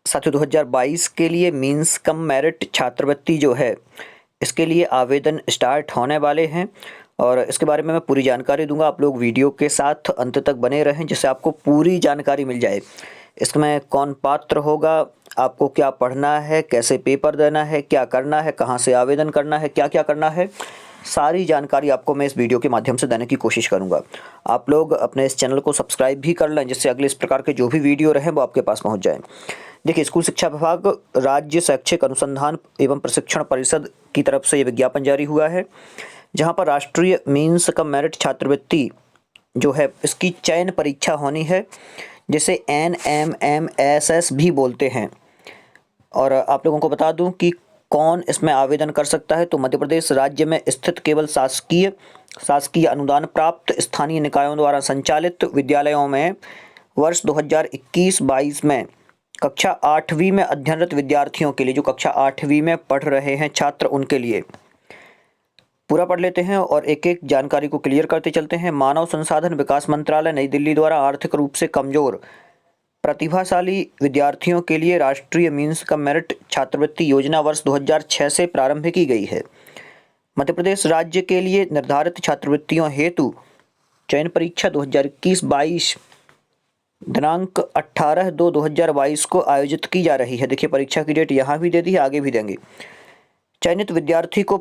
साथियों 2022 के लिए मीन्स कम मेरिट छात्रवृत्ति जो है इसके लिए आवेदन स्टार्ट होने वाले हैं और इसके बारे में मैं पूरी जानकारी दूंगा। आप लोग वीडियो के साथ अंत तक बने रहें जिससे आपको पूरी जानकारी मिल जाए। इसमें कौन पात्र होगा, आपको क्या पढ़ना है, कैसे पेपर देना है, क्या करना है, कहाँ से आवेदन करना है, क्या क्या करना है, सारी जानकारी आपको मैं इस वीडियो के माध्यम से देने की कोशिश करूंगा। आप लोग अपने इस चैनल को सब्सक्राइब भी कर लें जिससे अगले इस प्रकार के जो भी वीडियो रहे वो आपके पास पहुंच जाए। देखिए, स्कूल शिक्षा विभाग, राज्य शैक्षिक अनुसंधान एवं प्रशिक्षण परिषद की तरफ से ये विज्ञापन जारी हुआ है, जहां पर राष्ट्रीय मीन्स कम मेरिट छात्रवृत्ति जो है इसकी चयन परीक्षा होनी है, जिसे NMMSS भी बोलते हैं। और आप लोगों को बता दूं कि कौन इसमें आवेदन कर सकता है। तो मध्य प्रदेश राज्य में स्थित केवल शासकीय अनुदान प्राप्त स्थानीय निकायों द्वारा संचालित विद्यालयों में वर्ष 2021-22 में कक्षा 8वीं में अध्ययनरत विद्यार्थियों के लिए, जो कक्षा 8वीं में पढ़ रहे हैं छात्र, उनके लिए पूरा पढ़ लेते हैं और एक एक जानकारी को क्लियर करते चलते हैं। मानव संसाधन विकास मंत्रालय नई दिल्ली द्वारा आर्थिक रूप से कमजोर प्रतिभाशाली विद्यार्थियों के लिए राष्ट्रीय मीन्स कम मेरिट छात्रवृत्ति योजना वर्ष 2006 से प्रारंभ की गई है। मध्य प्रदेश राज्य के लिए निर्धारित छात्रवृत्तियों हेतु चयन परीक्षा 2021-22 दिनांक 18/2/2022 को आयोजित की जा रही है। देखिए, परीक्षा की डेट यहाँ भी दे दी है, आगे भी देंगे। चयनित विद्यार्थियों को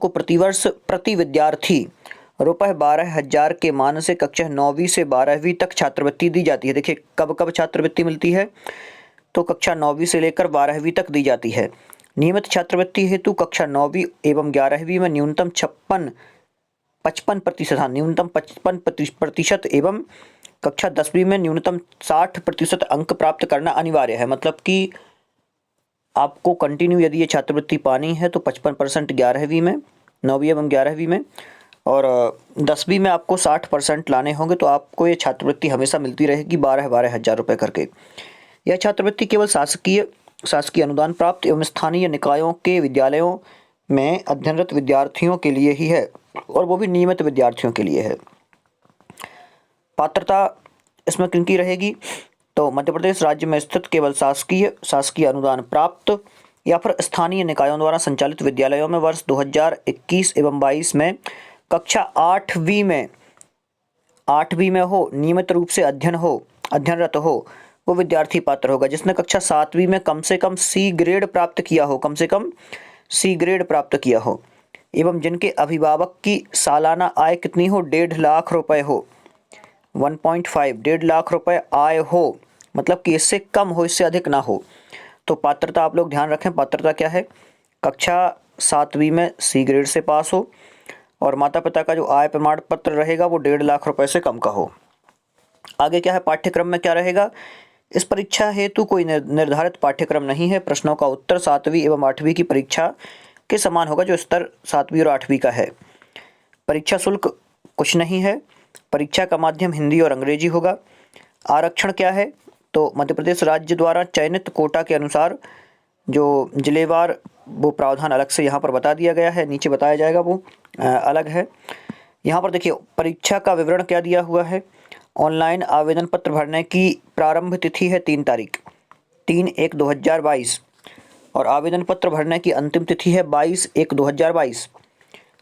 प्रतिवर्ष प्रति विद्यार्थी रुपये 12,000 के मान से कक्षा 9वीं से 12वीं तक छात्रवृत्ति दी जाती है। देखिए, कब कब छात्रवृत्ति मिलती है, तो कक्षा 9वीं से लेकर 12वीं तक दी जाती है। नियमित छात्रवृत्ति हेतु कक्षा 9वीं एवं 11वीं में न्यूनतम 55% एवं कक्षा 10वीं में न्यूनतम 60% अंक प्राप्त करना अनिवार्य है। मतलब कि आपको कंटिन्यू यदि ये छात्रवृत्ति पानी है तो 55% 11वीं में, 9वीं एवं 11वीं में, और 10वीं में आपको 60% लाने होंगे, तो आपको ये छात्रवृत्ति हमेशा मिलती रहेगी 12 हज़ार रुपये करके। यह छात्रवृत्ति केवल शासकीय अनुदान प्राप्त एवं स्थानीय निकायों के विद्यालयों में अध्ययनरत विद्यार्थियों के लिए ही है और वो भी नियमित विद्यार्थियों के लिए है। पात्रता इसमें किनकी रहेगी, तो मध्य प्रदेश राज्य में स्थित केवल शासकीय अनुदान प्राप्त या फिर स्थानीय निकायों द्वारा संचालित विद्यालयों में वर्ष 2021 एवं 22 में कक्षा 8वीं में हो, नियमित रूप से अध्ययनरत हो, वो विद्यार्थी पात्र होगा। जिसने कक्षा 7वीं में कम से कम C ग्रेड प्राप्त किया हो एवं जिनके अभिभावक की सालाना आय कितनी हो, 1.5 लाख रुपए हो, 1.5 लाख रुपए आय हो, मतलब कि इससे कम हो, इससे अधिक ना हो। तो पात्रता आप लोग ध्यान रखें, पात्रता क्या है, कक्षा 7वीं में C ग्रेड से पास हो और माता पिता का जो आय प्रमाण पत्र रहेगा वो 1.5 लाख रुपए से कम का हो। आगे क्या है, पाठ्यक्रम में क्या रहेगा, इस परीक्षा हेतु कोई निर्धारित पाठ्यक्रम नहीं है। प्रश्नों का उत्तर 7वीं एवं 8वीं की परीक्षा के समान होगा, जो स्तर 7वीं और 8वीं का है। परीक्षा शुल्क कुछ नहीं है, परीक्षा का माध्यम हिंदी और अंग्रेजी होगा। आरक्षण क्या है, तो मध्य प्रदेश राज्य द्वारा चयनित कोटा के अनुसार जो जिलेवार वो प्रावधान अलग से यहाँ पर बता दिया गया है, नीचे बताया जाएगा, वो अलग है। यहाँ पर देखिए परीक्षा का विवरण क्या दिया हुआ है। ऑनलाइन आवेदन पत्र भरने की प्रारंभ तिथि है 3 तारीख 3/1/2022 और आवेदन पत्र भरने की अंतिम तिथि है 22/1/2022।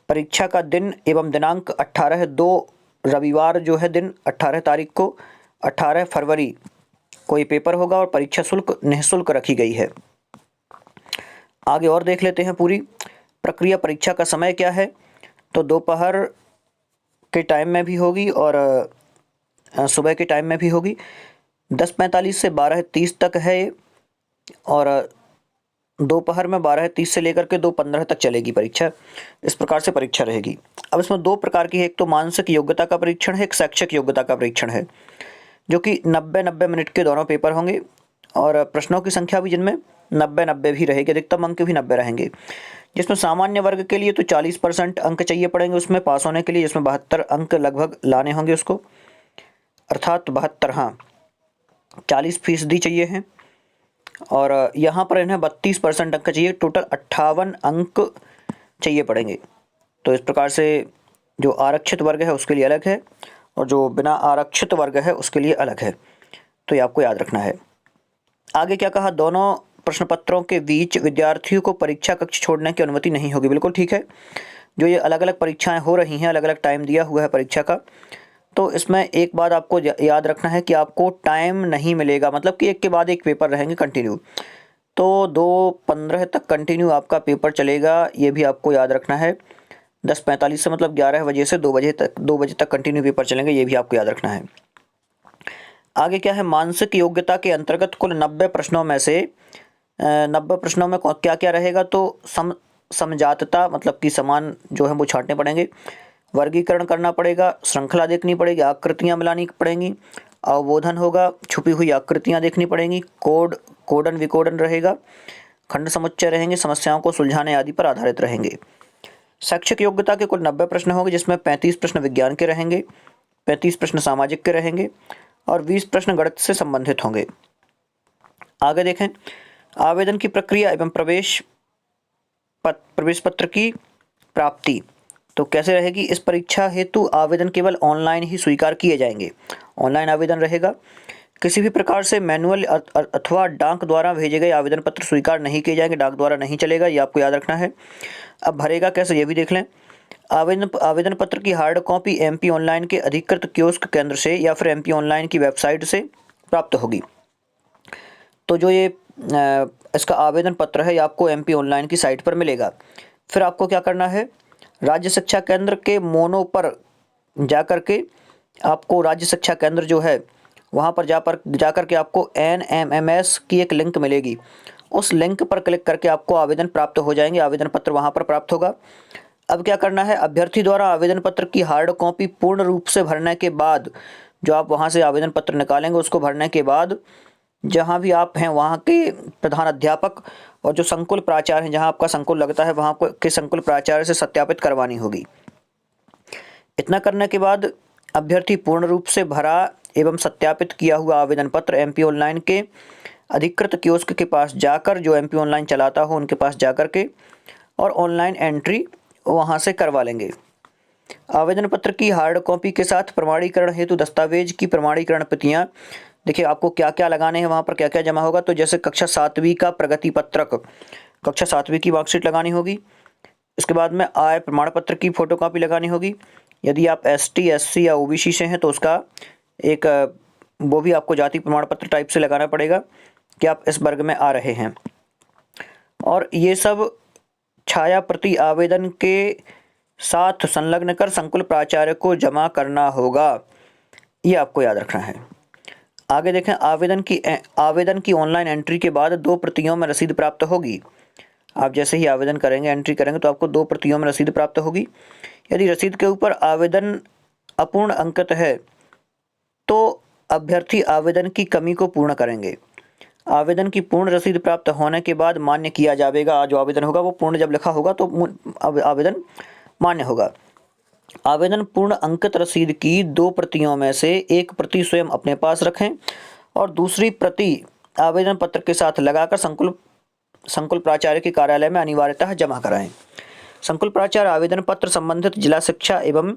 परीक्षा का दिन एवं दिनांक 18/2 रविवार जो है दिन 18 तारीख को 18 फरवरी को ये पेपर होगा और परीक्षा शुल्क निःशुल्क रखी गई है। आगे और देख लेते हैं पूरी प्रक्रिया। परीक्षा का समय क्या है, तो दोपहर के टाइम में भी होगी और सुबह के टाइम में भी होगी। 10:45 से 12:30 तक है और दोपहर में 12:30 से लेकर के 2:15 तक चलेगी परीक्षा। इस प्रकार से परीक्षा रहेगी। अब इसमें 2 प्रकार की है, एक तो मानसिक योग्यता का परीक्षण है, एक शैक्षिक योग्यता का परीक्षण है, जो कि 90-90 मिनट के दोनों पेपर होंगे और प्रश्नों की संख्या भी जिनमें 90-90 भी रहेगी, अधिकतम अंक भी 90 रहेंगे। जिसमें सामान्य वर्ग के लिए तो 40% अंक चाहिए पड़ेंगे उसमें पास होने के लिए, जिसमें 72 अंक लगभग लाने होंगे उसको, अर्थात 72, हाँ 40% चाहिए हैं। और यहाँ पर इन्हें 32% अंक चाहिए, टोटल 58 अंक चाहिए पड़ेंगे। तो इस प्रकार से जो आरक्षित वर्ग है उसके लिए अलग है और जो बिना आरक्षित वर्ग है उसके लिए अलग है। तो ये आपको याद रखना है। आगे क्या कहा, दोनों प्रश्न पत्रों के बीच विद्यार्थियों को परीक्षा कक्ष छोड़ने की अनुमति नहीं होगी। बिल्कुल ठीक है। जो ये अलग अलग परीक्षाएं हो रही हैं, अलग अलग टाइम दिया हुआ है परीक्षा का, तो इसमें एक बात आपको याद रखना है कि आपको टाइम नहीं मिलेगा, मतलब कि एक के बाद एक पेपर रहेंगे कंटिन्यू। तो 2:15 तक कंटिन्यू आपका पेपर चलेगा, ये भी आपको याद रखना है। 10:45 से मतलब 11 बजे से 2 बजे तक कंटिन्यू पेपर चलेंगे, ये भी आपको याद रखना है। आगे क्या है, मानसिक योग्यता के अंतर्गत कुल 90 प्रश्नों में से 90 प्रश्नों में क्या क्या रहेगा, तो समजातता मतलब कि समान जो है वो छांटने पड़ेंगे, वर्गीकरण करना पड़ेगा, श्रृंखला देखनी पड़ेगी, आकृतियाँ मिलानी पड़ेंगी, अवबोधन होगा, छुपी हुई आकृतियाँ देखनी पड़ेंगी, कोडन विकोडन रहेगा, खंड समुच्चय रहेंगे, समस्याओं को सुलझाने आदि पर आधारित रहेंगे। शैक्षिक योग्यता के कुल 90 प्रश्न होंगे, जिसमें 35 प्रश्न विज्ञान के रहेंगे, 35 प्रश्न सामाजिक के रहेंगे और 20 प्रश्न गणित से संबंधित होंगे। आगे देखें, आवेदन की प्रक्रिया एवं प्रवेश पत्र की प्राप्ति तो कैसे रहेगी। इस परीक्षा हेतु आवेदन केवल ऑनलाइन ही स्वीकार किए जाएंगे, ऑनलाइन आवेदन रहेगा। किसी भी प्रकार से मैनुअल अथवा डाक द्वारा भेजे गए आवेदन पत्र स्वीकार नहीं किए जाएंगे, डाक द्वारा नहीं चलेगा, ये आपको याद रखना है। अब भरेगा कैसे ये भी देख लें। आवेदन पत्र की हार्ड कॉपी एमपी ऑनलाइन के अधिकृत कियोस्क केंद्र से या फिर एमपी ऑनलाइन की वेबसाइट से प्राप्त होगी। तो जो ये इसका आवेदन पत्र है ये आपको एमपी ऑनलाइन की साइट पर मिलेगा। फिर आपको क्या करना है, राज्य शिक्षा केंद्र के मोनो पर जाकर के आपको राज्य शिक्षा केंद्र जो है वहाँ पर जाकर के आपको NMMS की एक लिंक मिलेगी, उस लिंक पर क्लिक करके आपको आवेदन प्राप्त हो जाएंगे, आवेदन पत्र वहाँ पर प्राप्त होगा। अब क्या करना है, अभ्यर्थी द्वारा आवेदन पत्र की हार्ड कॉपी पूर्ण रूप से भरने के बाद, जो आप वहाँ से आवेदन पत्र निकालेंगे उसको भरने के बाद जहाँ भी आप हैं वहाँ के प्रधान अध्यापक और जो संकुल प्राचार्य हैं, जहाँ आपका संकुल लगता है वहाँ के संकुल प्राचार्य से सत्यापित करवानी होगी। इतना करने के बाद अभ्यर्थी पूर्ण रूप से भरा एवं सत्यापित किया हुआ आवेदन पत्र एमपी ऑनलाइन के अधिकृत कियोस्क के पास जाकर, जो एमपी ऑनलाइन चलाता हो उनके पास जाकर के और ऑनलाइन एंट्री वहाँ से करवा लेंगे। आवेदन पत्र की हार्ड कॉपी के साथ प्रमाणीकरण हेतु दस्तावेज की प्रमाणीकरण प्रतियाँ, देखिए आपको क्या क्या लगाने हैं, वहाँ पर क्या क्या जमा होगा। तो जैसे कक्षा 7वीं का प्रगति पत्रक, कक्षा 7वीं की मार्कशीट लगानी होगी। इसके बाद में आय प्रमाण पत्र की फोटोकॉपी लगानी होगी। यदि आप ST SC या OBC से हैं तो उसका एक वो भी आपको जाति प्रमाण पत्र टाइप से लगाना पड़ेगा कि आप इस वर्ग में आ रहे हैं। और ये सब छाया प्रति आवेदन के साथ संलग्न कर संकुल प्राचार्य को जमा करना होगा, ये आपको याद रखना है। आगे देखें, आवेदन की ऑनलाइन एंट्री के बाद 2 प्रतियों में रसीद प्राप्त होगी। आप जैसे ही आवेदन करेंगे, एंट्री करेंगे तो आपको 2 प्रतियों में रसीद प्राप्त होगी। यदि रसीद के ऊपर आवेदन अपूर्ण अंकित है तो अभ्यर्थी आवेदन की कमी को पूर्ण करेंगे। आवेदन की पूर्ण रसीद प्राप्त होने के बाद मान्य किया जाएगा। जो आवेदन होगा वो पूर्ण जब लिखा होगा तो आवेदन मान्य होगा। आवेदन पूर्ण अंकित रसीद की 2 प्रतियों में से एक प्रति स्वयं अपने पास रखें और दूसरी प्रति आवेदन पत्र के साथ लगाकर संकुल प्राचार्य के कार्यालय में अनिवार्यतः जमा कराएं। संकुल प्राचार्य आवेदन पत्र संबंधित जिला शिक्षा एवं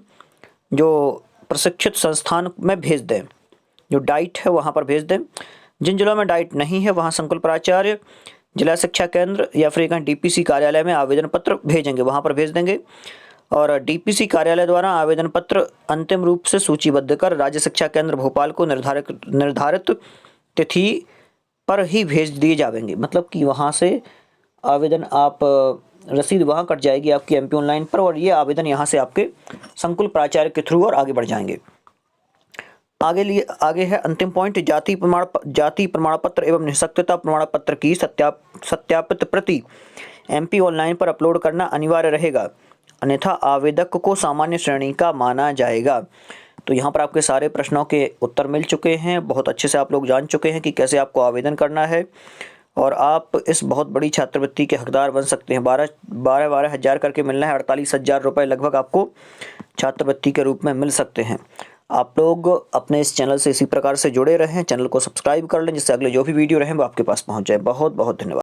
जो प्रशिक्षित संस्थान में भेज दें, जो डाइट है वहाँ पर भेज दें। जिन जिलों में डाइट नहीं है वहाँ संकुल प्राचार्य जिला शिक्षा केंद्र या फिर कहीं DPC कार्यालय में आवेदन पत्र भेजेंगे, वहाँ पर भेज देंगे। और DPC कार्यालय द्वारा आवेदन पत्र अंतिम रूप से सूचीबद्ध कर राज्य शिक्षा केंद्र भोपाल को निर्धारित तिथि पर ही भेज दिए जाएंगे। मतलब कि वहाँ से आवेदन आप रसीद वहाँ कट जाएगी आपकी एमपी ऑनलाइन पर और ये आवेदन यहाँ से आपके संकुल प्राचार्य के थ्रू और आगे बढ़ जाएंगे। आगे है अंतिम पॉइंट, जाति प्रमाण पत्र एवं निःशक्तता प्रमाण पत्र की सत्यापित प्रति एमपी ऑनलाइन पर अपलोड करना अनिवार्य रहेगा, अन्यथा आवेदक को सामान्य श्रेणी का माना जाएगा। तो यहाँ पर आपके सारे प्रश्नों के उत्तर मिल चुके हैं। बहुत अच्छे से आप लोग जान चुके हैं कि कैसे आपको आवेदन करना है और आप इस बहुत बड़ी छात्रवृत्ति के हकदार बन सकते हैं। 12 हज़ार करके मिलना है, 48,000 रुपये लगभग आपको छात्रवृत्ति के रूप में मिल सकते हैं। आप लोग अपने इस चैनल से इसी प्रकार से जुड़े रहें, चैनल को सब्सक्राइब कर लें जिससे अगले जो भी वीडियो रहें वो आपके पास पहुँच जाए। बहुत बहुत धन्यवाद।